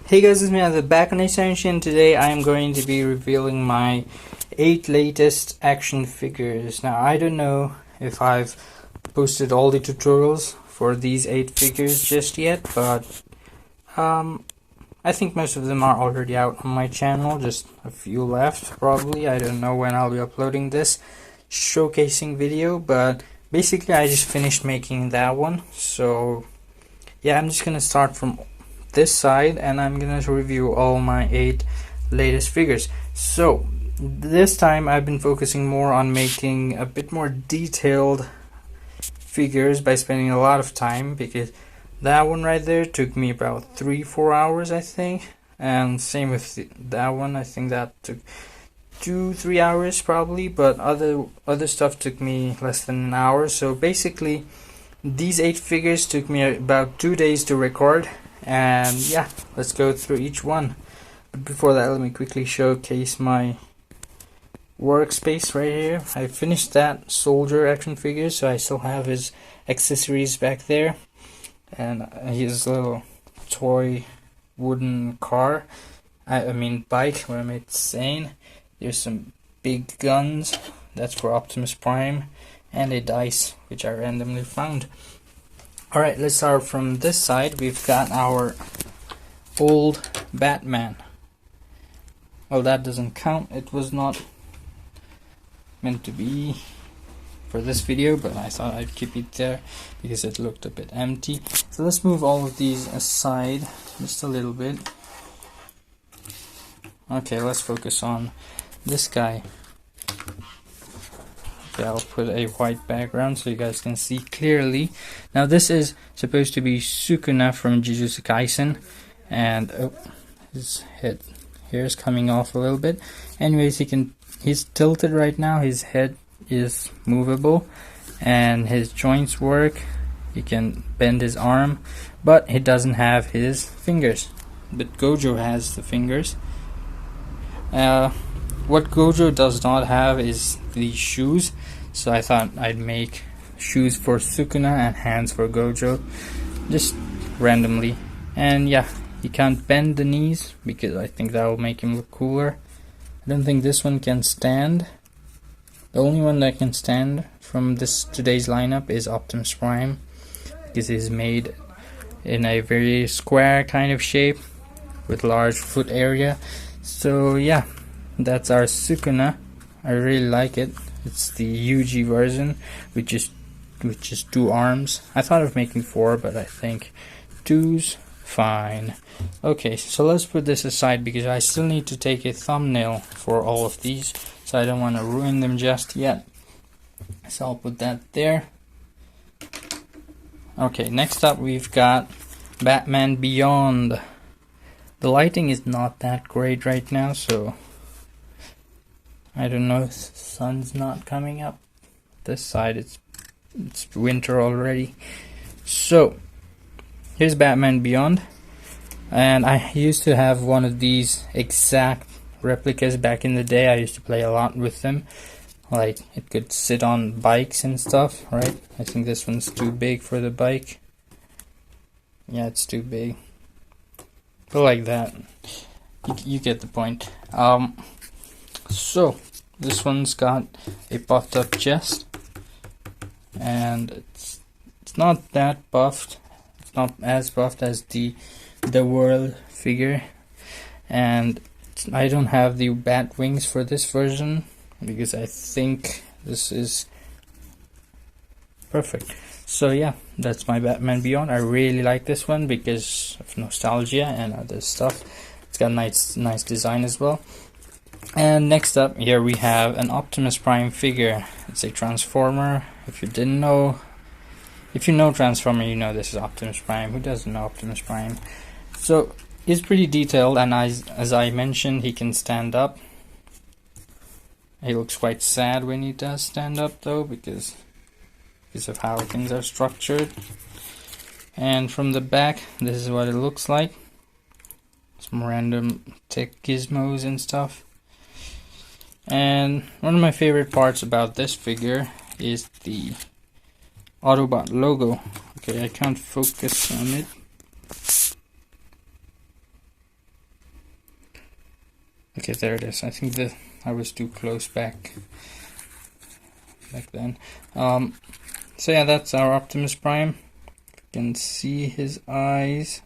Hey guys, it's me at the back on Ascension. Today I am going to be revealing my 8 latest action figures. Now I don't know if I've posted all the tutorials for these 8 figures just yet, but I think most of them are already out on my channel, just a few left probably. I don't know when I'll be uploading this showcasing video, but basically I just finished making that one. So yeah, I'm just gonna start from this side and I'm gonna review all my 8 latest figures. So this time I've been focusing more on making a bit more detailed figures by spending a lot of time, because that one right there took me about 3-4 hours I think, and same with that one. I think that took 2-3 hours probably, but other stuff took me less than an hour. So basically these 8 figures took me about 2 days to record. And yeah, let's go through each one. But before that, let me quickly showcase my workspace right here. I finished that soldier action figure, so I still have his accessories back there, and his little toy wooden car, I mean bike, what am I saying. There's some big guns, that's for Optimus Prime, and a dice which I randomly found. Alright, let's start from this side. We've got our old Batman. Well, that doesn't count. It was not meant to be for this video, but I thought I'd keep it there because it looked a bit empty. So let's move all of these aside just a little bit. Okay, let's focus on this guy. Okay, I'll put a white background so you guys can see clearly. Now this is supposed to be Sukuna from Jujutsu Kaisen, and his head here is coming off a little bit. Anyways, he's tilted right now. His head is movable and his joints work. He can bend his arm, but he doesn't have his fingers. But Gojo has the fingers. What Gojo does not have is the shoes, so I thought I'd make shoes for Sukuna and hands for Gojo, just randomly. And yeah, he can't bend the knees because I think that will make him look cooler. I don't think this one can stand. The only one that can stand from today's lineup is Optimus Prime, because he's made in a very square kind of shape with large foot area. So yeah, that's our Sukuna. I really like it. It's the UG version, which is 2 arms. I thought of making 4, but I think 2's fine. Okay, so let's put this aside because I still need to take a thumbnail for all of these, so I don't want to ruin them just yet. So I'll put that there. Okay, next up we've got Batman Beyond. The lighting is not that great right now, so I don't know if the sun's not coming up. This side it's winter already. So here's Batman Beyond, and I used to have one of these exact replicas back in the day. I used to play a lot with them. Like, it could sit on bikes and stuff, right? I think this one's too big for the bike. Yeah, it's too big. Go like that. You get the point. So this one's got a puffed up chest, and it's not that buffed. It's not as buffed as the World figure, and I don't have the bat wings for this version because I think this is perfect. So yeah, that's my Batman Beyond. I really like this one because of nostalgia and other stuff. It's got nice design as well. And next up here we have an Optimus Prime figure. It's a Transformer. If you know Transformer, you know this is Optimus Prime. Who doesn't know Optimus Prime? So he's pretty detailed, and as I mentioned, he can stand up. He looks quite sad when he does stand up though, because of how things are structured. And from the back, this is what it looks like. Some random tech gizmos and stuff. And one of my favorite parts about this figure is the Autobot logo. Okay, I can't focus on it. Okay, there it is. I think that I was too close back then. So yeah, that's our Optimus Prime. You can see his eyes.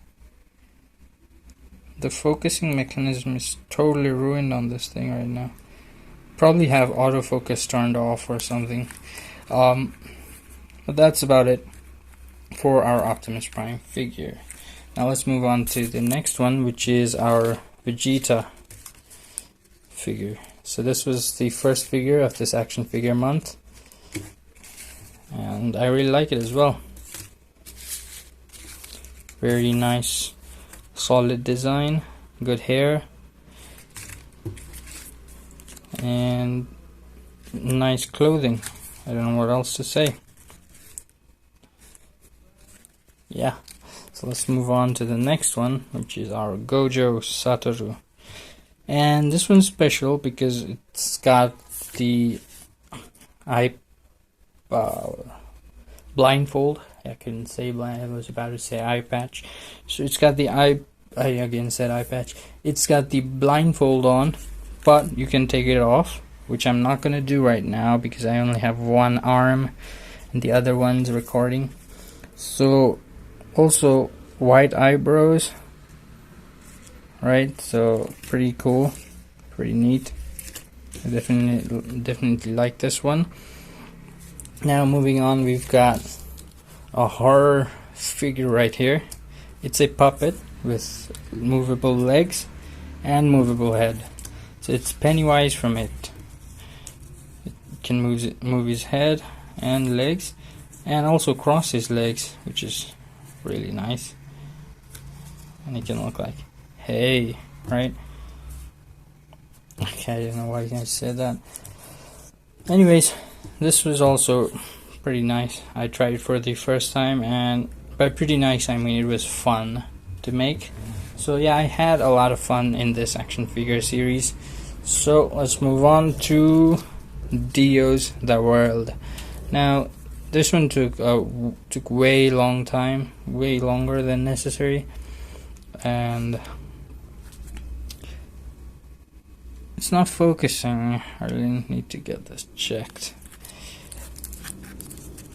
The focusing mechanism is totally ruined on this thing right now. Probably have autofocus turned off or something. But that's about it for our Optimus Prime figure. Now let's move on to the next one, which is our Vegeta figure. So this was the first figure of this action figure month, and I really like it as well. Very nice, solid design, good hair, and nice clothing. I don't know what else to say. Yeah, so let's move on to the next one, which is our Gojo Satoru. And this one's special because it's got the eye blindfold. I couldn't say blind, I was about to say eye patch. So it's got the I again said eye patch. It's got the blindfold on, but you can take it off, which I'm not gonna do right now because I only have one arm and the other one's recording. So also white eyebrows, right? So pretty cool, pretty neat. I definitely like this one. Now moving on, we've got a horror figure right here. It's a puppet with movable legs and movable head. So it's Pennywise from It. It can move his head and legs, and also cross his legs, which is really nice. And it can look like, hey, right? Okay, I don't know why I said that. Anyways, this was also pretty nice. I tried it for the first time, and by pretty nice I mean it was fun to make. So yeah, I had a lot of fun in this action figure series. So let's move on to Dio's The World. Now this one took way long time, way longer than necessary, and it's not focusing. I really need to get this checked.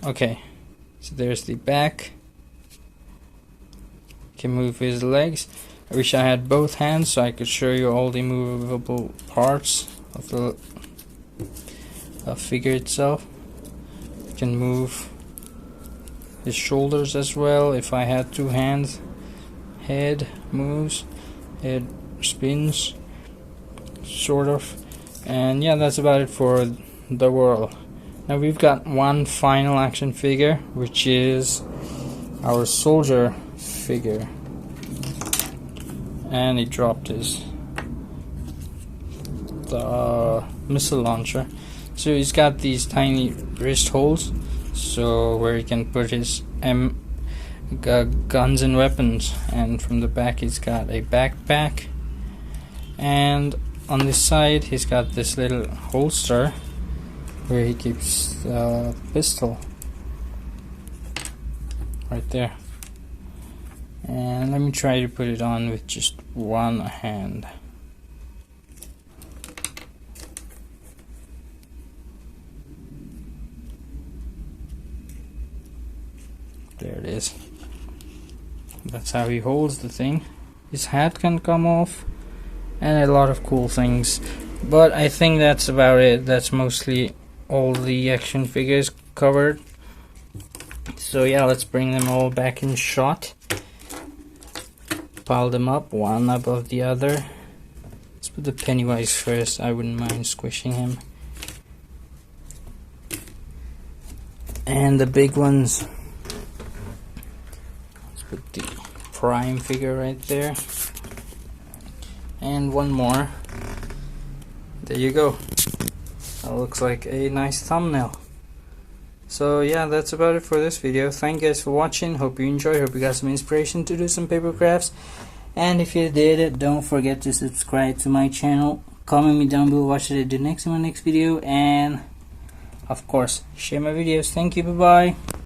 Okay, so there's the back. Can move his legs. I wish I had both hands so I could show you all the movable parts of the figure itself. Can move his shoulders as well if I had two hands. Head moves, head spins, sort of. And yeah, that's about it for The World. Now we've got one final action figure, which is our soldier figure, and he dropped his missile launcher. So he's got these tiny wrist holes, so where he can put his guns and weapons. And from the back he's got a backpack, and on this side he's got this little holster where he keeps the pistol right there. And let me try to put it on with just one hand. There it is. That's how he holds the thing. His hat can come off, and a lot of cool things. But I think that's about it. That's mostly all the action figures covered. So yeah, let's bring them all back in shot. Pile them up, one above the other. Let's put the Pennywise first. I wouldn't mind squishing him. And the big ones. Let's put the Prime figure right there. And one more. There you go. That looks like a nice thumbnail. So yeah, that's about it for this video. Thank you guys for watching. Hope you enjoyed. Hope you got some inspiration to do some paper crafts. And if you did, don't forget to subscribe to my channel. Comment me down below what should I do next in my next video. And of course, share my videos. Thank you. Bye bye.